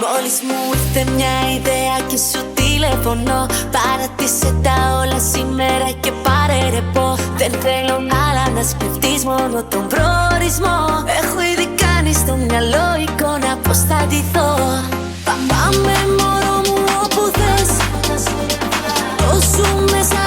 Μόλις μου ήρθε μια ιδέα και σου τηλεφωνώ. Παρατήσε τα όλα σήμερα και πάρε ρεπό. Δεν θέλω άλλα να σκεφτείς, μόνο τον προορισμό. Έχω ήδη κάνει στο μυαλό εικόνα πως θα ντυθώ. Πάμε μωρό μου όπου θες. Το ζούμε σαν